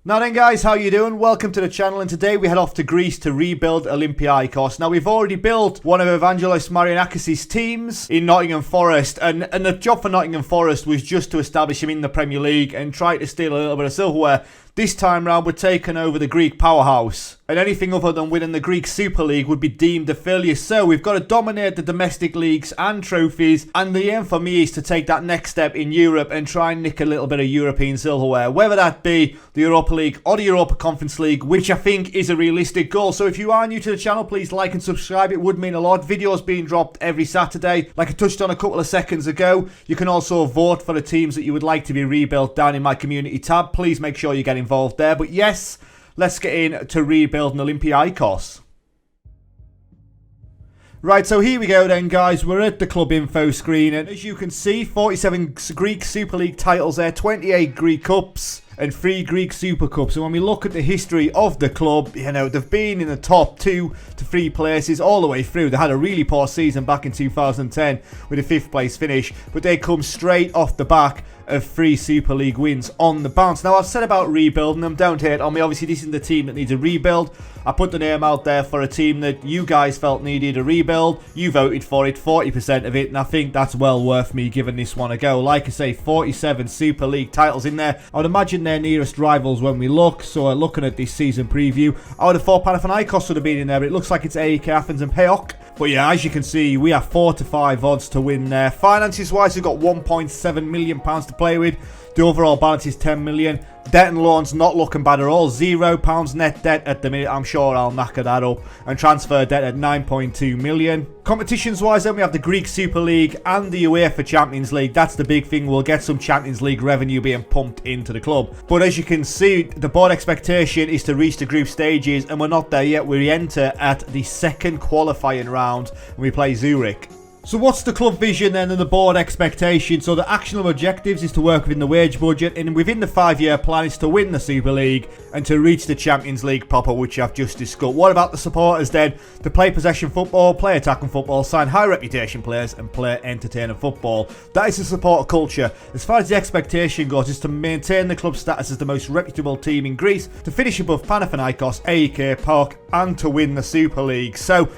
Now then guys, how you doing? Welcome to the channel, and today we head off to Greece to rebuild Olympiakos. Now we've already built one of Evangelos Marianakis' teams in Nottingham Forest, and the job for Nottingham Forest was just to establish him in the Premier League and try to steal a little bit of silverware. This time round we're taking over the Greek powerhouse, and anything other than winning the Greek Super League would be deemed a failure. So we've got to dominate the domestic leagues and trophies, and the aim for me is to take that next step in Europe and try and nick a little bit of European silverware, whether that be the Europa League or the Europa Conference League, which I think is a realistic goal. So if you are new to the channel, please like and subscribe, it would mean a lot. Videos being dropped every Saturday, like I touched on a couple of seconds ago. You can also vote for the teams that you would like to be rebuilt down in my community tab. Please make sure you get involved there. But yes, let's get into rebuilding Olympiakos. Right, so here we go then guys, we're at the club info screen, and as you can see, 47 Greek Super League titles there, 28 Greek Cups and 3 Greek Super Cups. And when we look at the history of the club, you know, they've been in the top 2 to 3 places all the way through. They had a really poor season back in 2010 with a 5th place finish, but they come straight off the back of 3 Super League wins on the bounce. Now I've said about rebuilding them, don't hate on me. Obviously this is the team that needs a rebuild. I put the name out there for a team that you guys felt needed a rebuild. You voted for it, 40% of it, and I think that's well worth me giving this one a go. Like I say, 47 Super League titles in there. I would imagine their nearest rivals when we look. So looking at this season preview, I would have thought Panathinaikos would have been in there, but it looks like it's AEK Athens and PAOK. But yeah, as you can see, we have 4 to 5 odds to win there. Finances wise, we've got £1.7 million to play with. The overall balance is 10 million. Debt and loans not looking bad at all. £0 net debt at the minute. I'm sure I'll knacker that up. And transfer debt at 9.2 million. Competitions wise then, we have the Greek Super League and the UEFA Champions League. That's the big thing. We'll get some Champions League revenue being pumped into the club. But as you can see, the board expectation is to reach the group stages, and we're not there yet. We enter at the second qualifying round and we play Zurich. So what's the club vision then and the board expectation? So the actionable objectives is to work within the wage budget, and within the 5-year plan is to win the Super League and to reach the Champions League proper, which I've just discussed. What about the supporters then? To play possession football, play attacking football, sign high reputation players and play entertaining football. That is the supporter culture. As far as the expectation goes, is to maintain the club status as the most reputable team in Greece, to finish above Panathinaikos, AEK, PAOK, and to win the Super League. So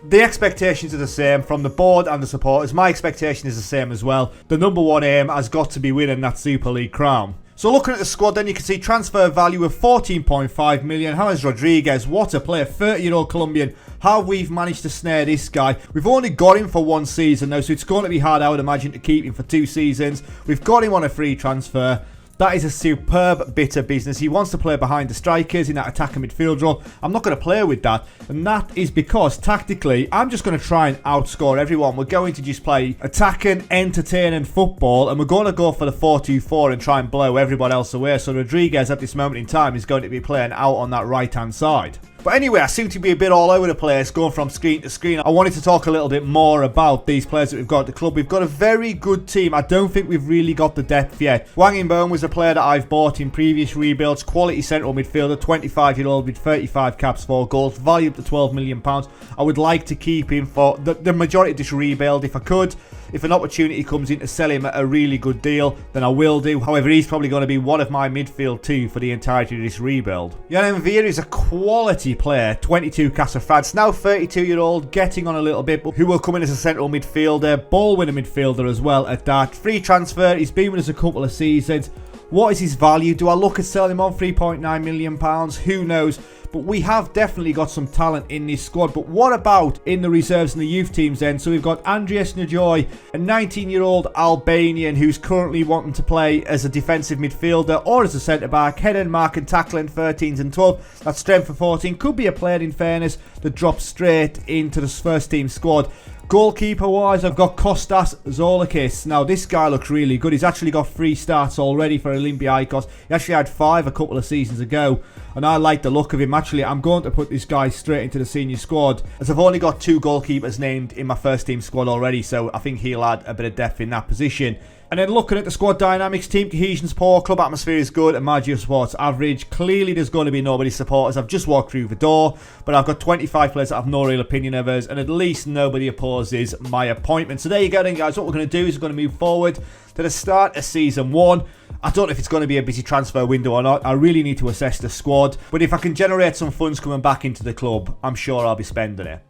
the expectations are the same from the board and the supporters. My expectation is the same as well. The number one aim has got to be winning that Super League crown. So looking at the squad then, you can see transfer value of 14.5 million. James Rodriguez, what a player, 30-year-old Colombian. How we've managed to snare this guy. We've only got him for 1 season though, so it's going to be hard, I would imagine, to keep him for 2 seasons. We've got him on a free transfer. That is a superb bit of business. He wants to play behind the strikers in that attacking midfield role. I'm not going to play with that. And that is because, tactically, I'm just going to try and outscore everyone. We're going to just play attacking, entertaining football. And we're going to go for the 4-2-4 and try and blow everyone else away. So Rodriguez, at this moment in time, is going to be playing out on that right-hand side. But anyway, I seem to be a bit all over the place, going from screen to screen. I wanted to talk a little bit more about these players that we've got at the club. We've got a very good team. I don't think we've really got the depth yet. Wang In-beom was a player that I've bought in previous rebuilds. Quality central midfielder, 25-year-old with 35 caps, 4 goals, valued up to £12 million. I would like to keep him for the majority of this rebuild if I could. If an opportunity comes in to sell him at a really good deal, then I will do. However, he's probably going to be one of my midfield 2 for the entirety of this rebuild. Jan Envir is a quality player, 22 Casa France, now 32-year-old, getting on a little bit, but who will come in as a central midfielder, ball winner midfielder as well at that. Free transfer, he's been with us a couple of seasons. What is his value? Do I look at selling him on £3.9 million? Who knows? But we have definitely got some talent in this squad. But what about in the reserves and the youth teams then? So we've got Andreas Najoy, a 19-year-old Albanian who's currently wanting to play as a defensive midfielder or as a centre-back. Heading, mark and tackling, 13s and 12. That's strength for 14. Could be a player, in fairness, that drops straight into the first team squad. Goalkeeper wise, I've got Kostas Zoulakis. Now this guy looks really good. He's actually got 3 starts already for Olympiakos. He actually had 5 a couple of seasons ago, and I like the look of him. Actually, I'm going to put this guy straight into the senior squad, as I've only got 2 goalkeepers named in my first team squad already, so I think he'll add a bit of depth in that position. And then looking at the squad dynamics, team cohesion's poor, club atmosphere is good, and margin of support's average. Clearly there's going to be nobody supporters. I've just walked through the door, but I've got 25 players that have no real opinion of us, and at least nobody opposes my appointment. So there you go then guys, what we're going to do is we're going to move forward to the start of Season 1. I don't know if it's going to be a busy transfer window or not. I really need to assess the squad. But if I can generate some funds coming back into the club, I'm sure I'll be spending it.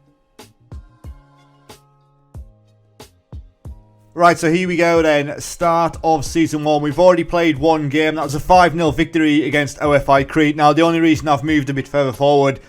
Right, so here we go then. Start of Season 1. We've already played one game. That was a 5-0 victory against OFI Crete. Now, the only reason I've moved a bit further forward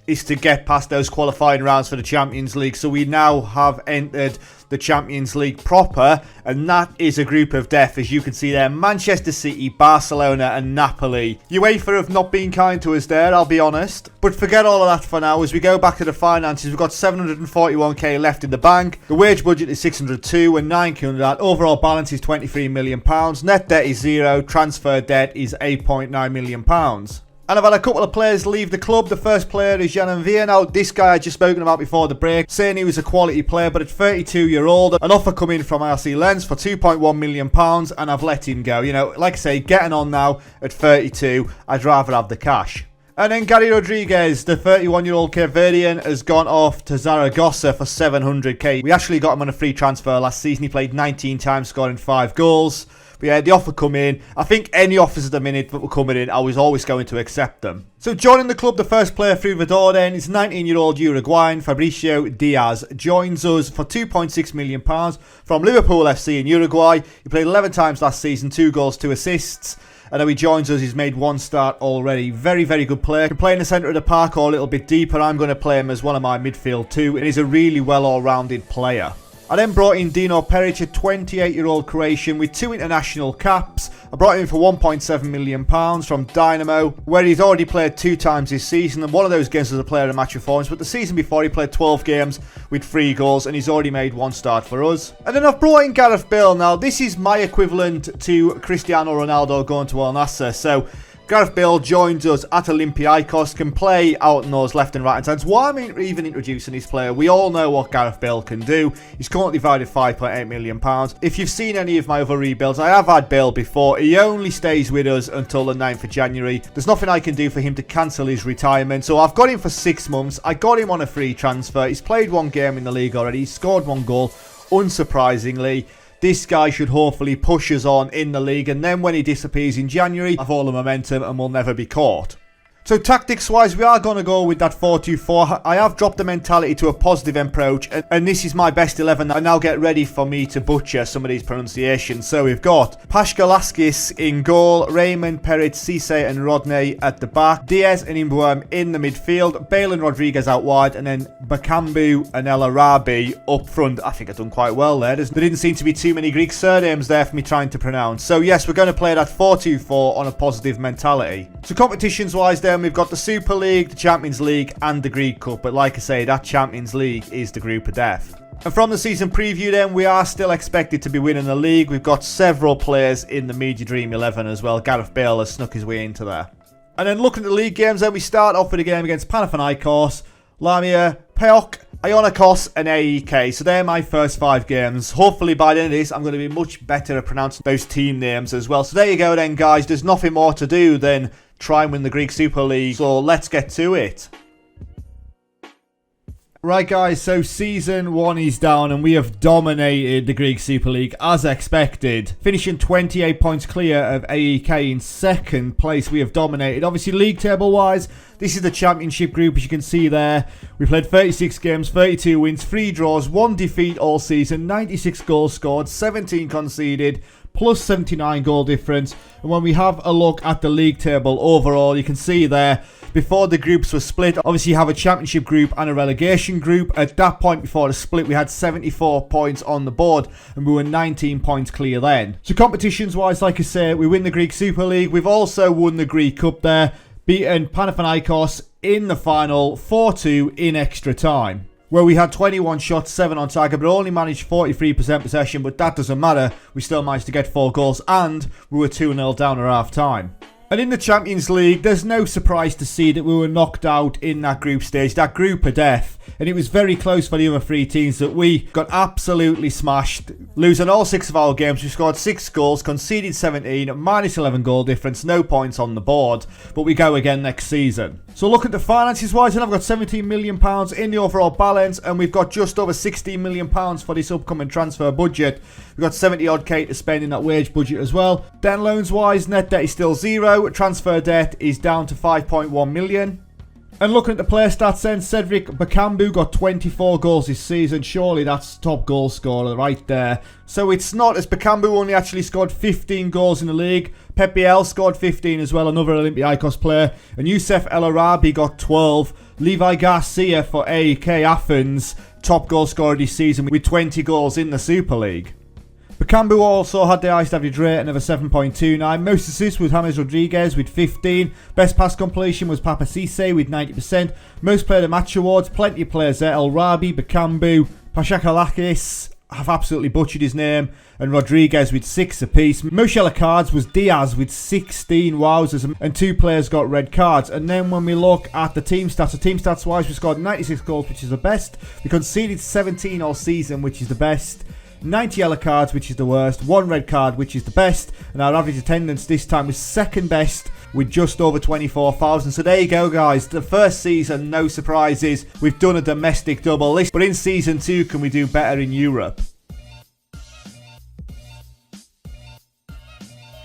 is to get past those qualifying rounds for the Champions League. So we now have entered the Champions League proper, and that is a group of death, as you can see there. Manchester City, Barcelona and Napoli. UEFA have not been kind to us there, I'll be honest. But forget all of that for now. As we go back to the finances, we've got 741k left in the bank. The wage budget is 602 and 9k under that. Overall balance is £23 million. Net debt is 0. Transfer debt is £8.9 million. And I've had a couple of players leave the club. The first player is Jan Vier. Now, this guy I just spoken about before the break, saying he was a quality player, but at 32-year-old, an offer come in from RC Lens for £2.1 million, and I've let him go. You know, like I say, getting on now at 32, I'd rather have the cash. And then Gary Rodriguez, the 31-year-old Cape Verdean, has gone off to Zaragoza for 700k. We actually got him on a free transfer last season. He played 19 times, scoring 5 goals. But yeah, the offer come in. I think any offers at the minute that were coming in, I was always going to accept them. So joining the club, the first player through the door then is 19-year-old Uruguayan Fabricio Diaz. Joins us for £2.6 million from Liverpool FC in Uruguay. He played 11 times last season, 2 goals, 2 assists. And now he joins us, he's made 1 start already. Very, very good player. Can play in the centre of the park or a little bit deeper. I'm going to play him as one of my midfield too. And he's a really well all-rounded player. I then brought in Dino Peric, a 28-year-old Croatian with 2 international caps. I brought him in for £1.7 million from Dynamo, where he's already played 2 times this season, and one of those games was a player of match performance, but the season before he played 12 games with 3 goals, and he's already made 1 start for us. And then I've brought in Gareth Bale. Now, this is my equivalent to Cristiano Ronaldo going to Al Nassr, so Gareth Bale joins us at Olympiakos, can play out in those left and right hand sides. Why am I even introducing this player? We all know what Gareth Bale can do. He's currently valued at £5.8 million. If you've seen any of my other rebuilds, I have had Bale before. He only stays with us until the 9th of January. There's nothing I can do for him to cancel his retirement. So I've got him for 6 months. I got him on a free transfer. He's played 1 game in the league already. He's scored 1 goal, unsurprisingly. This guy should hopefully push us on in the league, and then when he disappears in January, have all the momentum and will never be caught. So tactics-wise, we are going to go with that 4-2-4. I have dropped the mentality to a positive approach, and this is my best 11. And now get ready for me to butcher some of these pronunciations. So we've got Pashkalaskis in goal, Raymond, Peric, Cisse and Rodney at the back, Diaz and Imbuam in the midfield, Bale and Rodriguez out wide, and then Bakambu and El Arabi up front. I think I've done quite well there. There didn't seem to be too many Greek surnames there for me trying to pronounce. So yes, we're going to play that 4-2-4 on a positive mentality. So competitions-wise there, we've got the Super League, the Champions League and the Greek Cup, but like I say, that Champions League is the group of death. And from the season preview then, we are still expected to be winning the league. We've got several players in the Media Dream 11 as well. Gareth Bale has snuck his way into there. And then looking at the league games, then we start off with a game against Panathinaikos, Lamia, PAOK, Ionikos and AEK. So they're my first 5 games. Hopefully by the end of this, I'm going to be much better at pronouncing those team names as well. So there you go then, guys. There's nothing more to do than try and win the Greek Super League. So let's get to it. Right guys, so season 1 is down and we have dominated the Greek Super League as expected. Finishing 28 points clear of AEK in 2nd place, we have dominated. Obviously league table wise, this is the championship group as you can see there. We played 36 games, 32 wins, 3 draws, 1 defeat all season, 96 goals scored, 17 conceded, plus 79 goal difference. And when we have a look at the league table overall, you can see there, before the groups were split, obviously you have a championship group and a relegation group. At that point before the split, we had 74 points on the board and we were 19 points clear then. So competitions wise, like I say, we win the Greek Super League. We've also won the Greek Cup there, beaten Panathinaikos in the final 4-2 in extra time, where we had 21 shots, 7 on target, but only managed 43% possession, but that doesn't matter. We still managed to get 4 goals and we were 2-0 down at half time. And in the Champions League, there's no surprise to see that we were knocked out in that group stage, that group of death. and it was very close for the other 3 teams that we got absolutely smashed, losing all 6 of our games. We scored 6 goals, conceded 17, minus 11 goal difference, no points on the board, but we go again next season. So looking at the finances wise, I've got £17 million in the overall balance, and we've got just over £16 million for this upcoming transfer budget. We've got 70 odd K to spend in that wage budget as well. Then loans wise, net debt is still 0, transfer debt is down to 5.1 million. And looking at the player stats then, Cedric Bakambu got 24 goals this season. Surely that's top goal scorer right there. So it's not, as Bakambu only actually scored 15 goals in the league. Bechellii scored 15 as well, another Olympiakos player. And Youssef El Arabi got 12. Levi Garcia for AEK Athens, top goal scorer this season with 20 goals in the Super League. Bakambu also had the highest average rating of a 7.29. Most assists was James Rodriguez with 15. Best pass completion was Papa Cisse with 90%. Most player of the match awards, plenty of players there. El Rabi, Bakambu, Pashakalakis, I've absolutely butchered his name, and Rodriguez with 6 apiece. Most yellow cards was Diaz with 16 wowzers, and 2 players got red cards. And then when we look at the team stats wise, we scored 96 goals, which is the best. We conceded 17 all season, which is the best. 90 yellow cards, which is the worst, 1 red card, which is the best, and our average attendance this time was second best with just over 24,000. So there you go, guys. The first season, no surprises. We've done a domestic double list, but in season 2, can we do better in Europe?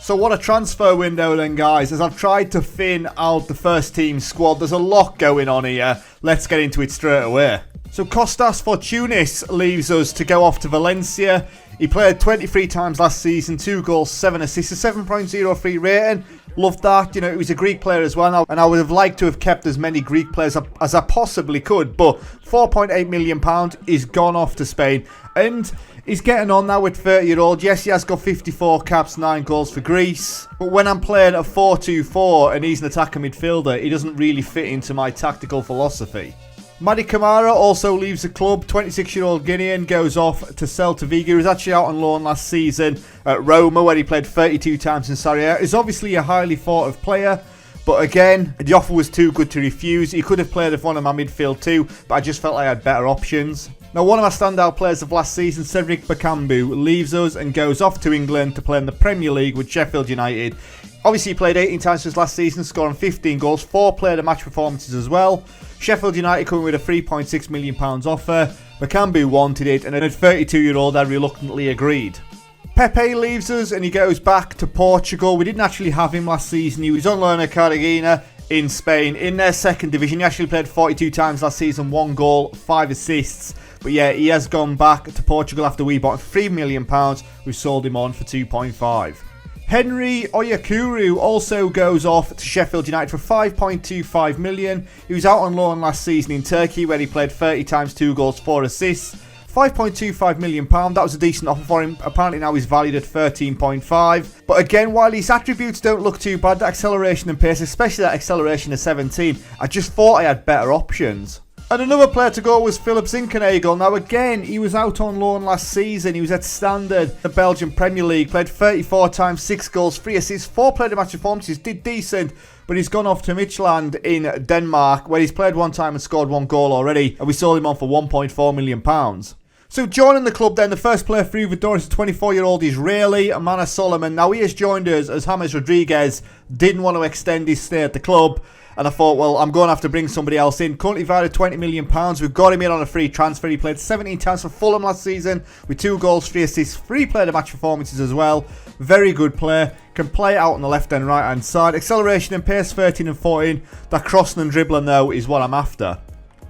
So what a transfer window then, guys. As I've tried to thin out the first team squad, there's a lot going on here. Let's get into it straight away. So Kostas Fortounis leaves us to go off to Valencia. He played 23 times last season, 2 goals, 7 assists, a 7.03 rating. Loved that. You know, he was a Greek player as well, and I would have liked to have kept as many Greek players as I possibly could, but £4.8 million is gone off to Spain, and he's getting on now with 30-year-old. Yes, he has got 54 caps, 9 goals for Greece, but when I'm playing a 4-2-4 and he's an attacking midfielder, he doesn't really fit into my tactical philosophy. Madi Kamara also leaves the club. 26-year-old Guinean goes off to Celta Vigo. He was actually out on loan last season at Roma, where he played 32 times in Serie A. He's obviously a highly thought of player, but again, the offer was too good to refuse. He could have played with one of my midfield too, but I just felt I had better options. Now, one of my standout players of last season, Cedric Bakambu, leaves us and goes off to England to play in the Premier League with Sheffield United. Obviously, he played 18 times for us last season, scoring 15 goals, 4 player of the match performances as well. Sheffield United coming with a £3.6 million offer. Bakambu wanted it, and a 32-year-old had reluctantly agreed. Pepe leaves us and he goes back to Portugal. We didn't actually have him last season. He was on loan at Cartagena in Spain in their second division. He actually played 42 times last season, 1 goal, 5 assists. But yeah, he has gone back to Portugal after we bought £3 million. We sold him on for 2.5. Henry Oyakuru also goes off to Sheffield United for £5.25 million. He was out on loan last season in Turkey, where he played 30 times, 2 goals, 4 assists. £5.25 million, that was a decent offer for him. Apparently now he's valued at 13.5. But again, while his attributes don't look too bad, the acceleration and pace, especially that acceleration of 17, I just thought I had better options. And another player to go was Philip Zinkenagel. Now again, he was out on loan last season. He was at Standard, the Belgian Premier League. Played 34 times, 6 goals, 3 assists, 4 player of the match performances. Did decent, but he's gone off to Midtjylland in Denmark, where he's played 1 time and scored 1 goal already. And we sold him on for £1.4 million. So joining the club then, the first player through the door is a 24-year-old Israeli, Amana Solomon. Now he has joined us as James Rodriguez didn't want to extend his stay at the club. And I thought, well, I'm going to have to bring somebody else in. Currently valued at £20 million. We've got him in on a free transfer. He played 17 times for Fulham last season with 2 goals, 3 assists, 3 player of the match performances as well. Very good player. Can play out on the left and right hand side. Acceleration and pace 13 and 14. That crossing and dribbling though is what I'm after.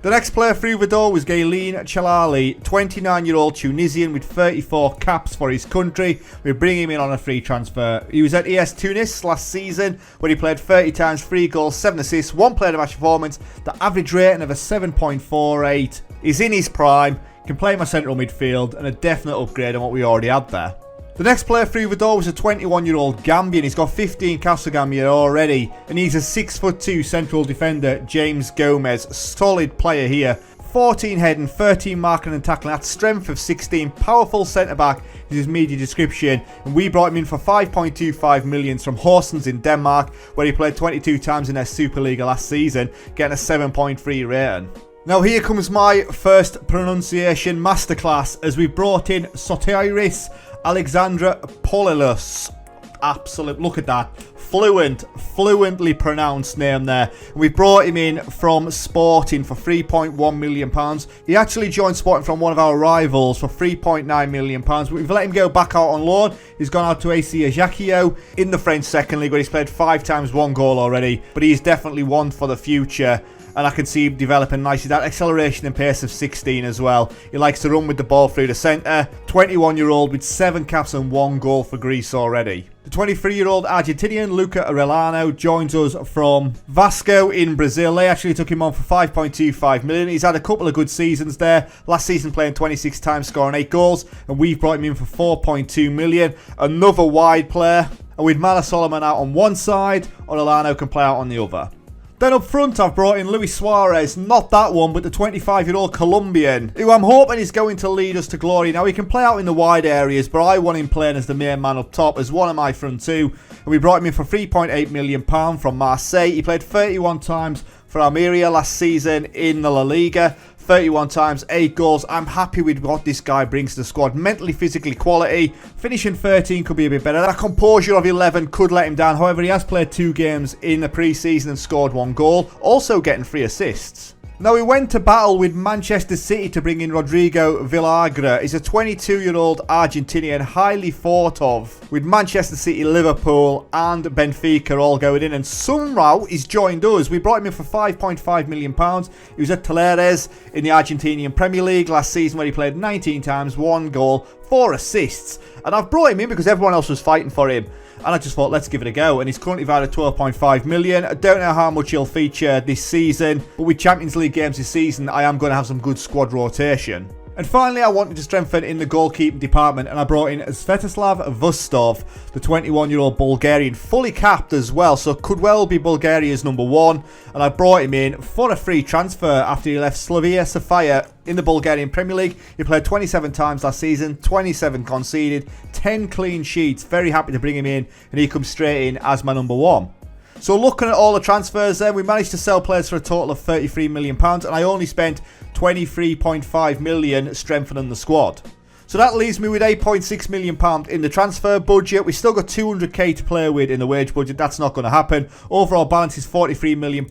The next player through the door was Gaylene Chalali, 29-year-old Tunisian with 34 caps for his country. We're bringing him in on a free transfer. He was at ES Tunis last season, where he played 30 times, 3 goals, 7 assists, 1 player of the match performance. The average rating of a 7.48. He's in his prime, can play my central midfield, and a definite upgrade on what we already had there. The next player through the door was a 21-year-old Gambian. He's got 15 caps for Gambia already. And he's a 6'2" central defender, James Gomez. Solid player here. 14 heading, 13 marking and tackling. That's strength of 16. Powerful centre-back is his media description. And we brought him in for £5.25 million from Horsens in Denmark, where he played 22 times in their Super League last season, getting a 7.3 rating. Now here comes my first pronunciation masterclass as we brought in Sotiris Alexandra Polilus. Absolute, look at that. Fluently pronounced name there. We brought him in from Sporting for £3.1 million. He actually joined Sporting from one of our rivals for £3.9 million. But we've let him go back out on loan. He's gone out to AC Ajaccio in the French second league where he's played 5 times, 1 goal already. But he's definitely one for the future. And I can see him developing nicely. That acceleration and pace of 16 as well. He likes to run with the ball through the centre. 21-year-old with 7 caps and 1 goal for Greece already. The 23-year-old Argentinian Luca Arellano joins us from Vasco in Brazil. They actually took him on for $5.25 million. He's had a couple of good seasons there. Last season playing 26 times, scoring 8 goals. And we've brought him in for $4.2 million. Another wide player. And with Mala Solomon out on one side, Arellano can play out on the other. Then up front, I've brought in Luis Suarez, not that one, but the 25-year-old Colombian, who I'm hoping is going to lead us to glory. Now, he can play out in the wide areas, but I want him playing as the main man up top, as one of my front two. And we brought him in for £3.8 million from Marseille. He played 31 times for Almeria last season in the La Liga. 31 times, 8 goals. I'm happy with what this guy brings to the squad. Mentally, physically, quality. Finishing 13 could be a bit better. That composure of 11 could let him down. However, he has played 2 games in the pre-season and scored 1 goal. Also getting 3 assists. Now, we went to battle with Manchester City to bring in Rodrigo Villagra. He's a 22-year-old Argentinian, highly thought of, with Manchester City, Liverpool and Benfica all going in. And somehow he's joined us. We brought him in for £5.5 million. He was at Talleres in the Argentinian Premier League last season where he played 19 times, 1 goal, 4 assists. And I've brought him in because everyone else was fighting for him. And I just thought, let's give it a go. And he's currently valued at £12.5 million. I don't know how much he'll feature this season. But with Champions League games this season, I am going to have some good squad rotation. And finally, I wanted to strengthen in the goalkeeping department, and I brought in Svetoslav Vostov, the 21-year-old Bulgarian, fully capped as well, so could well be Bulgaria's number 1. And I brought him in for a free transfer after he left Slavia Sofia in the Bulgarian Premier League. He played 27 times last season, 27 conceded, 10 clean sheets. Very happy to bring him in, and he comes straight in as my number 1. So looking at all the transfers then, we managed to sell players for a total of £33 million, and I only spent £23.5 million strengthening the squad. So that leaves me with £8.6 million in the transfer budget. We still got 200k to play with in the wage budget. That's not going to happen. Overall balance is £43 million.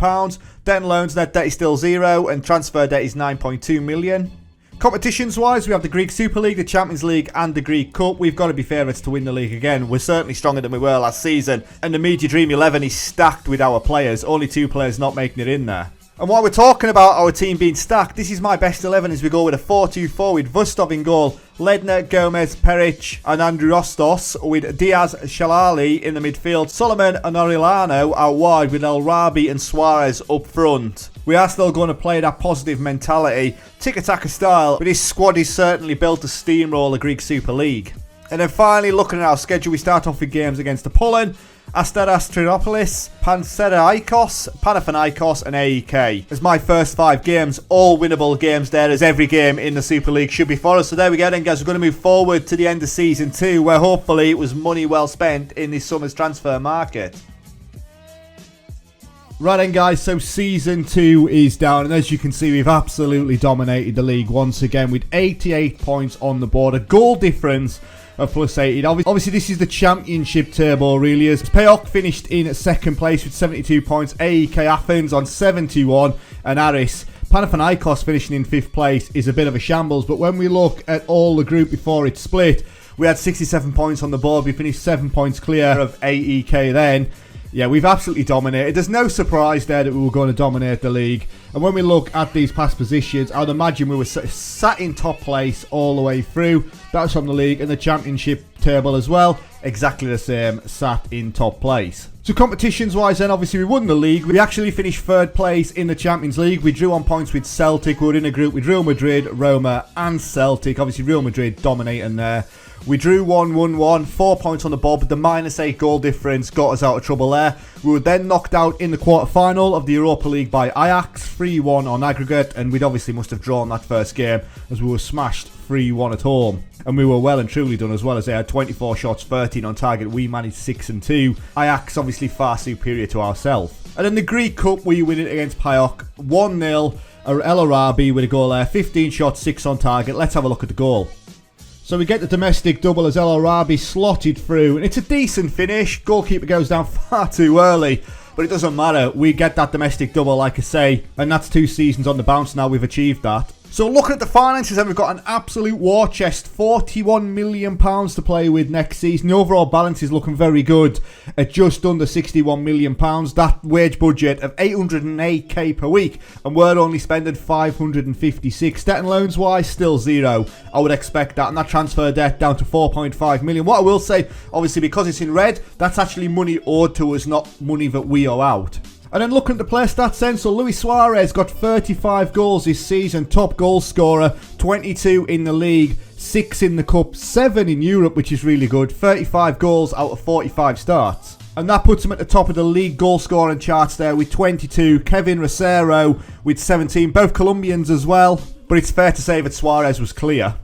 Debt and loans, net debt is still 0, and transfer debt is £9.2 million. Competitions-wise, we have the Greek Super League, the Champions League and the Greek Cup. We've got to be favourites to win the league again. We're certainly stronger than we were last season. And the Media Dream 11 is stacked with our players. Only 2 players not making it in there. And while we're talking about our team being stacked, this is my best 11 as we go with a 4-2-4 with Vostov in goal, Ledner, Gomez, Peric and Andrew Rostos, with Diaz, Shalali in the midfield, Solomon and Orellano out wide with El Rabi and Suarez up front. We are still going to play that positive mentality, tiki-taka style, but this squad is certainly built to steamroll the Greek Super League. And then finally, looking at our schedule, we start off with games against Apollon, Asteras Trinopolis, Pantheraikos, Panathinaikos and AEK. As my first 5 games, all winnable games there, as every game in the Super League should be for us. So there we go then, guys. We're going to move forward to the end of Season 2, where hopefully it was money well spent in this summer's transfer market. Right then, guys, so Season 2 is down, and as you can see, we've absolutely dominated the league once again with 88 points on the board, a goal difference of plus 80. Obviously, this is the championship table, really. As PAOK finished in 2nd place with 72 points, AEK Athens on 71, and AORUS Panathinaikos finishing in 5th place is a bit of a shambles. But when we look at all the group before it split, we had 67 points on the board. We finished 7 points clear of AEK then. Yeah, we've absolutely dominated. There's no surprise there that we were going to dominate the league. And when we look at these past positions, I'd imagine we were sat in top place all the way through. That's from the league and the championship table as well. Exactly the same, sat in top place. So competitions-wise then, obviously we won the league. We actually finished 3rd place in the Champions League. We drew on points with Celtic. We were in a group with Real Madrid, Roma and Celtic. Obviously Real Madrid dominating there. We drew 1-1-1, 4 points on the board, but the -8 goal difference got us out of trouble there. We were then knocked out in the quarter-final of the Europa League by Ajax, 3-1 on aggregate, and we'd obviously must have drawn that first game as we were smashed 3-1 at home. And we were well and truly done as well, as they had 24 shots, 13 on target. We managed 6-2. Ajax obviously far superior to ourselves. And in the Greek Cup, we win it against PAOK 1-0. El-Arabi with a goal there. 15 shots, 6 on target. Let's have a look at the goal. So we get the domestic double as El-Arabi slotted through. And it's a decent finish. Goalkeeper goes down far too early. But it doesn't matter. We get that domestic double, like I say. And that's 2 seasons on the bounce now. We've achieved that. So looking at the finances, and we've got an absolute war chest, £41 million to play with next season. The overall balance is looking very good at just under £61 million. That wage budget of 808k per week, and we're only spending 556. Debt and loans wise, still zero. I would expect that, and that transfer debt down to 4.5 million. What I will say, obviously, because it's in red, that's actually money owed to us, not money that we owe out. And then looking at the player stats then, so Luis Suarez got 35 goals this season, top goal scorer, 22 in the league, 6 in the cup, 7 in Europe, which is really good, 35 goals out of 45 starts. And that puts him at the top of the league goal scoring charts there with 22, Kevin Rosero with 17, both Colombians as well, but it's fair to say that Suarez was clear.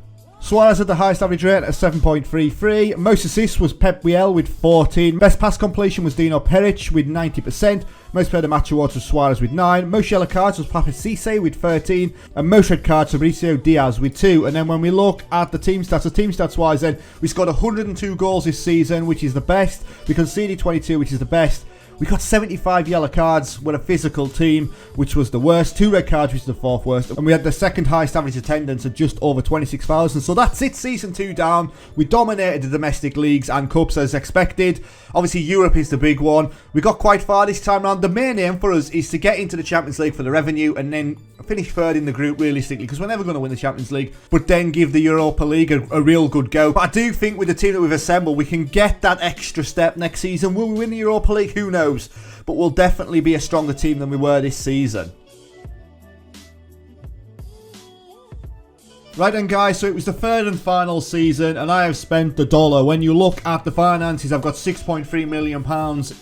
Suarez had the highest average rate at 7.33. Most assists was Pep Biel with 14. Best pass completion was Dino Peric with 90%. Most player of the match awards was Suarez with 9. Most yellow cards was Pape Cisse with 13. And most red cards Fabricio Diaz with 2. And then when we look at the team stats, so team stats wise then, we scored 102 goals this season, which is the best. We conceded 22, which is the best. We got 75 yellow cards. We're a physical team, which was the worst. 2 red cards, which is the 4th worst. And we had the 2nd highest average attendance at just over 26,000. So that's it, season 2 down. We dominated the domestic leagues and cups as expected. Obviously, Europe is the big one. We got quite far this time around. The main aim for us is to get into the Champions League for the revenue and then finish 3rd in the group realistically, because we're never going to win the Champions League, but then give the Europa League a real good go. But I do think with the team that we've assembled, we can get that extra step next season. Will we win the Europa League? Who knows? But we'll definitely be a stronger team than we were this season. Right then guys, so it was the 3rd and final season and I have spent the dollar. When you look at the finances, I've got £6.3 million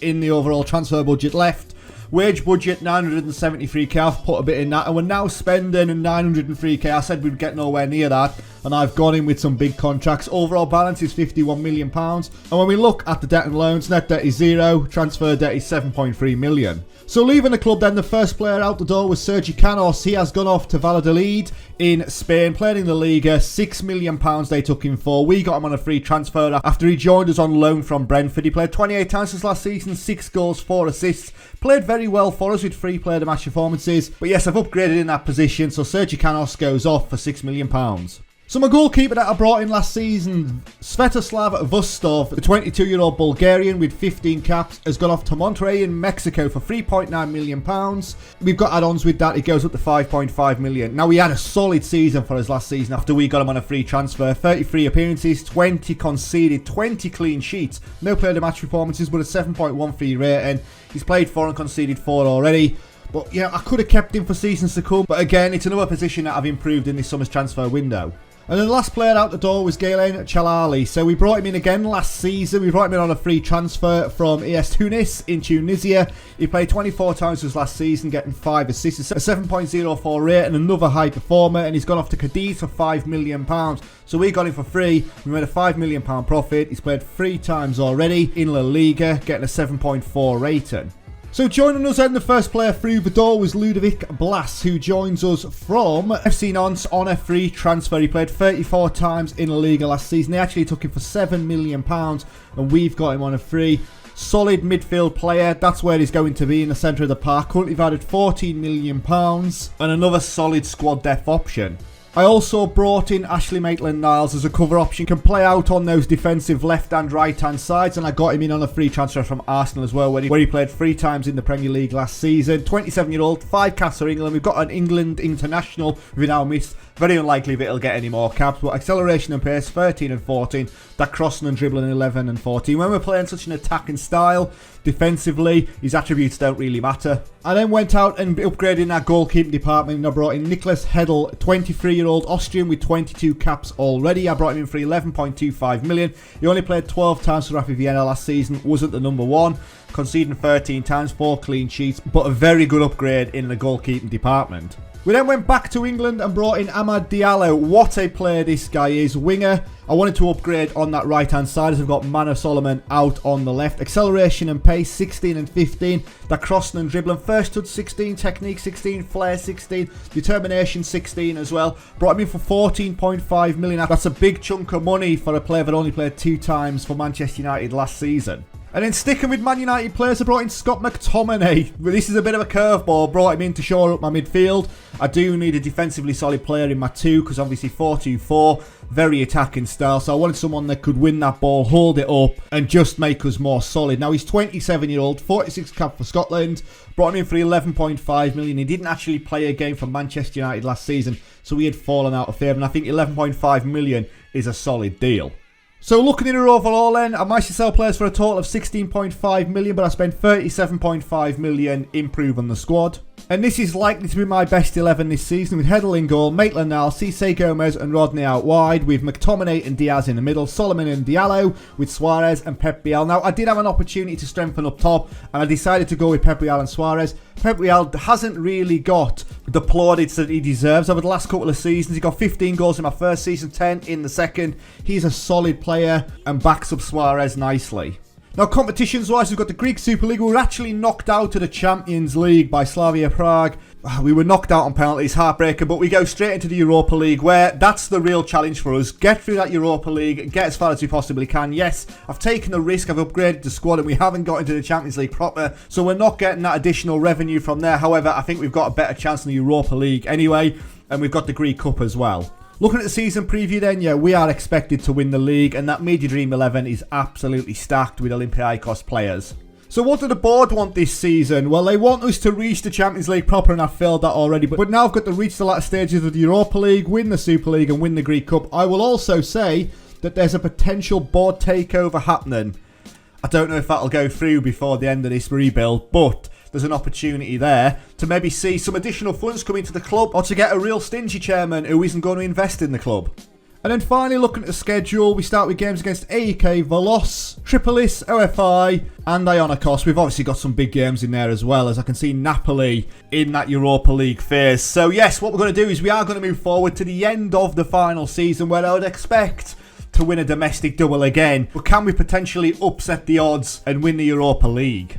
in the overall transfer budget left. Wage budget 973k, I've put a bit in that, and we're now spending 903k. I said we'd get nowhere near that, and I've gone in with some big contracts. Overall balance is £51 million, and when we look at the debt and loans, net debt is 0, transfer debt is 7.3 million. So leaving the club then, the first player out the door was Sergi Canos. He has gone off to Valladolid in Spain, playing in the Liga. £6 million they took him for. We got him on a free transfer after he joined us on loan from Brentford. He played 28 times this last season, 6 goals, 4 assists. Played very well for us with 3 player of the match performances. But yes, I've upgraded in that position, so Sergi Canos goes off for £6 million. So my goalkeeper that I brought in last season, Svetoslav Vostov, the 22-year-old Bulgarian with 15 caps, has gone off to Monterrey in Mexico for £3.9 million. We've got add-ons with that, it goes up to £5.5 million. Now, we had a solid season for us last season after we got him on a free transfer. 33 appearances, 20 conceded, 20 clean sheets. No player of the match performances, but a 7.13 rating. He's played 4 and conceded 4 already. But yeah, I could have kept him for seasons to come. But again, it's another position that I've improved in this summer's transfer window. And then the last player out the door was Galen Chalali. So we brought him in again last season. We brought him in on a free transfer from AS Tunis in Tunisia. He played 24 times this last season, getting 5 assists, a 7.04 rate, and another high performer. And he's gone off to Cadiz for £5 million. So we got him for free. We made a £5 million profit. He's played 3 times already in La Liga, getting a 7.4 rating. So joining us in the first player through the door was Ludovic Blas, who joins us from FC Nantes on a free transfer. He played 34 times in La Liga last season. They actually took him for £7 million, and we've got him on a free. Solid midfield player, that's where he's going to be in the centre of the park. Currently valued £14 million, and another solid squad depth option. I also brought in Ashley Maitland-Niles as a cover option. Can play out on those defensive left and right hand sides, and I got him in on a free transfer from Arsenal as well, where he played 3 times in the Premier League last season. 27-year-old, 5 caps for England. We've got an England international we've now missed. Very unlikely that he'll get any more caps, but acceleration and pace 13 and 14. That crossing and dribbling 11 and 14. When we're playing such an attacking style, defensively, his attributes don't really matter. I then went out and upgraded in our goalkeeping department, and I brought in Nicholas Hedl, 23-year-old Austrian with 22 caps already. I brought him in for 11.25 million. He only played 12 times for Rapid Vienna last season, wasn't the number 1, conceding 13 times, 4 clean sheets, but a very good upgrade in the goalkeeping department. We then went back to England and brought in Amad Diallo. What a player this guy is. Winger. I wanted to upgrade on that right-hand side as I've got Manor Solomon out on the left. Acceleration and pace, 16 and 15. That crossing and dribbling. First touch, 16. Technique, 16. Flair, 16. Determination, 16 as well. Brought him in for 14.5 million. That's a big chunk of money for a player that only played 2 times for Manchester United last season. And then sticking with Man United players, I brought in Scott McTominay. This is a bit of a curveball. Brought him in to shore up my midfield. I do need a defensively solid player in my 2 because obviously 4-2-4, very attacking style. So I wanted someone that could win that ball, hold it up, and just make us more solid. Now he's 27-year-old, 46 cap for Scotland. Brought him in for 11.5 million. He didn't actually play a game for Manchester United last season, so he had fallen out of favour. And I think 11.5 million is a solid deal. So looking at her overall then, I managed to sell players for a total of 16.5 million, but I spent 37.5 million improving the squad. And this is likely to be my best 11 this season, with Heddle in goal, Maitland-Niles, Cisse Gomez and Rodney out wide, with McTominay and Diaz in the middle, Solomon and Diallo, with Suarez and Pep Biel. Now, I did have an opportunity to strengthen up top, and I decided to go with Pep Biel and Suarez. Pep Biel hasn't really got the plaudits that he deserves over the last couple of seasons. He got 15 goals in my first season, 10 in the second. He's a solid player and backs up Suarez nicely. Now, competitions-wise, we've got the Greek Super League. We were actually knocked out of the Champions League by Slavia Prague. We were knocked out on penalties, heartbreaker, but we go straight into the Europa League, where that's the real challenge for us. Get through that Europa League and get as far as we possibly can. Yes, I've taken a risk, I've upgraded the squad, and we haven't got into the Champions League proper, so we're not getting that additional revenue from there. However, I think we've got a better chance in the Europa League anyway, and we've got the Greek Cup as well. Looking at the season preview then, yeah, we are expected to win the league, and that Media Dream 11 is absolutely stacked with Olympiakos players. So what do the board want this season? Well, they want us to reach the Champions League proper, and I've failed that already. But now I've got to reach the latter stages of the Europa League, win the Super League and win the Greek Cup. I will also say that there's a potential board takeover happening. I don't know if that'll go through before the end of this rebuild, but there's an opportunity there to maybe see some additional funds come into the club, or to get a real stingy chairman who isn't going to invest in the club. And then finally, looking at the schedule, we start with games against AEK, Volos, Tripolis, OFI and Ionikos. We've obviously got some big games in there as well, as I can see Napoli in that Europa League phase. So yes, what we're going to do is we are going to move forward to the end of the final season, where I would expect to win a domestic double again. But can we potentially upset the odds and win the Europa League?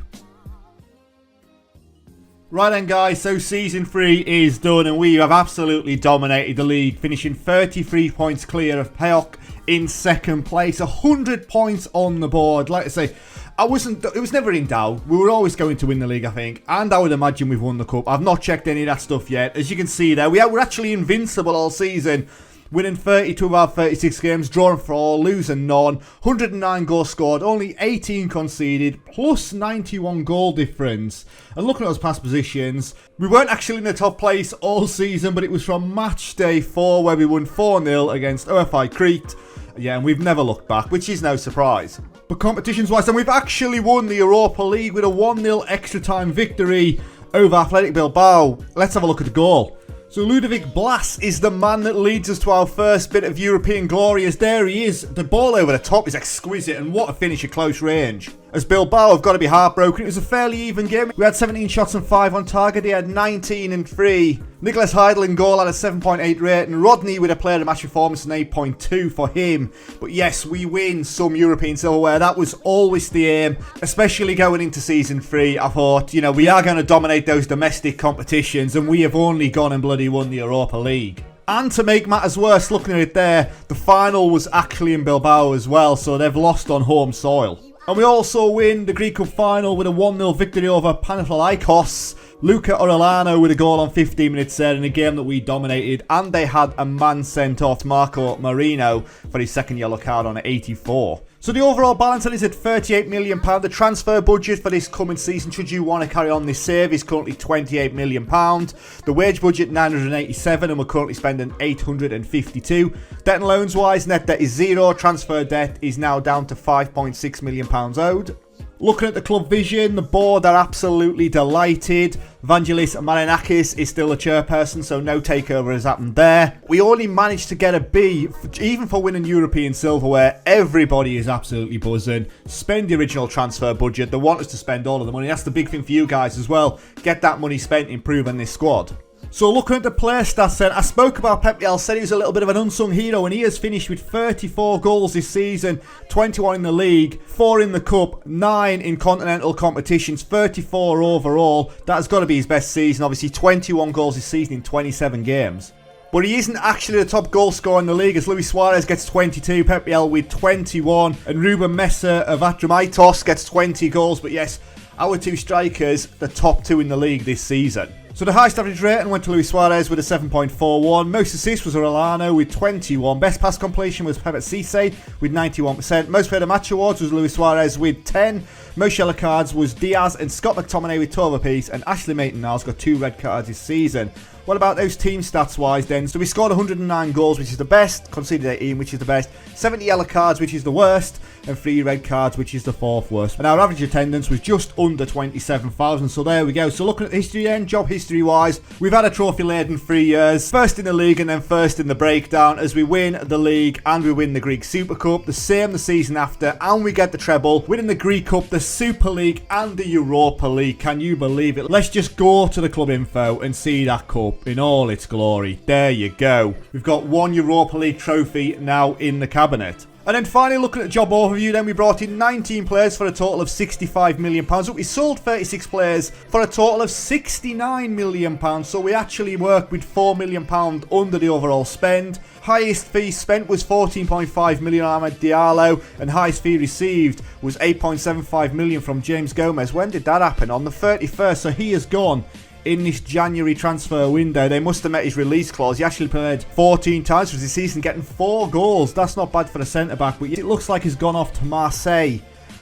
Right then guys, so season 3 is done and we have absolutely dominated the league, finishing 33 points clear of PAOK in second place, 100 points on the board. Like I say, it was never in doubt. We were always going to win the league, I think, and I would imagine we've won the cup. I've not checked any of that stuff yet. As you can see there, we're actually invincible all season, winning 32 of our 36 games, drawing 4, losing none, 109 goals scored, only 18 conceded, plus 91 goal difference. And looking at those past positions, we weren't actually in the top place all season, but it was from match day 4 where we won 4-0 against OFI Crete. Yeah, and we've never looked back, which is no surprise. But competitions-wise, then we've actually won the Europa League with a 1-0 extra time victory over Athletic Bilbao. Let's have a look at the goal. So Ludovic Blas is the man that leads us to our first bit of European glory, as there he is. The ball over the top is exquisite, and what a finish at close range. As Bilbao have got to be heartbroken. It was a fairly even game. We had 17 shots and 5 on target. He had 19 and 3. Nicholas Heidel in goal had a 7.8 rating. Rodney with a player of the match performance, an 8.2 for him. But yes, we win some European silverware. That was always the aim, especially going into season 3. I thought, you know, we are going to dominate those domestic competitions, and we have only gone and bloody won the Europa League. And to make matters worse, looking at it there, the final was actually in Bilbao as well, so they've lost on home soil. And we also win the Greek Cup final with a 1-0 victory over Panathinaikos. Luca Orellano with a goal on 15 minutes there in a game that we dominated. And they had a man sent off, Marco Marino, for his second yellow card on 84. So the overall balance is at £38 million. The transfer budget for this coming season, should you want to carry on this save, is currently £28 million. The wage budget, 987, and we're currently spending 852. Debt and loans wise, net debt is 0. Transfer debt is now down to £5.6 million owed. Looking at the club vision, the board are absolutely delighted. Vangelis Marinakis is still a chairperson, so no takeover has happened there. We only managed to get a B, even for winning European silverware. Everybody is absolutely buzzing. Spend the original transfer budget. They want us to spend all of the money. That's the big thing for you guys as well. Get that money spent improving this squad. So looking at the player stats then, I spoke about Bechellii, said he was a little bit of an unsung hero, and he has finished with 34 goals this season, 21 in the league, 4 in the cup, 9 in continental competitions, 34 overall. That has got to be his best season, obviously 21 goals this season in 27 games. But he isn't actually the top goal scorer in the league, as Luis Suarez gets 22, Bechellii with 21, and Ruben Mesa of Atramitos gets 20 goals. But yes, our two strikers, the top 2 in the league this season. So the highest average rating went to Luis Suarez with a 7.41. Most assists was Orellano with 21. Best pass completion was Pepet Cisse with 91%. Most player of match awards was Luis Suarez with 10. Most yellow cards was Diaz and Scott McTominay with 12 apiece. And Ashley Maitland-Niles got 2 red cards this season. What about those team stats wise then? So we scored 109 goals, which is the best. Conceded 18, which is the best. 70 yellow cards, which is the worst. And 3 red cards, which is the 4th worst. And our average attendance was just under 27,000. So there we go. So looking at the history then, job history wise, we've had a trophy laden 3 years. First in the league and then first in the breakdown, as we win the league and we win the Greek Super Cup. The same the season after, and we get the treble, winning the Greek Cup, the Super League and the Europa League. Can you believe it? Let's just go to the club info and see that cup in all its glory. There you go. We've got 1 Europa League trophy now in the cabinet. And then finally, looking at the job overview, then we brought in 19 players for a total of £65 million. But we sold 36 players for a total of £69 million. So we actually worked with £4 million under the overall spend. Highest fee spent was £14.5 million on Ahmed Diallo, and highest fee received was £8.75 million from James Gomez. When did that happen? On the 31st. So he has gone in this January transfer window. They must have met his release clause. He actually played 14 times for the season, getting 4 goals. That's not bad for a centre-back, but it looks like he's gone off to Marseille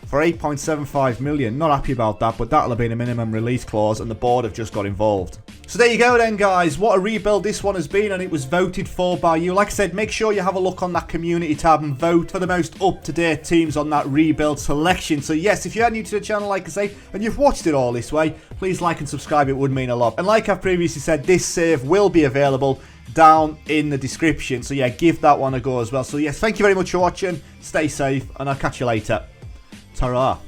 for £8.75 million. Not happy about that, but that'll have been a minimum release clause, and the board have just got involved. So there you go then, guys. What a rebuild this one has been, and it was voted for by you. Like I said, make sure you have a look on that community tab and vote for the most up-to-date teams on that rebuild selection. So yes, if you're new to the channel, like I say, and you've watched it all this way, please like and subscribe. It would mean a lot. And like I've previously said, this save will be available down in the description. So yeah, give that one a go as well. So yes, thank you very much for watching. Stay safe, and I'll catch you later. Ta-ra.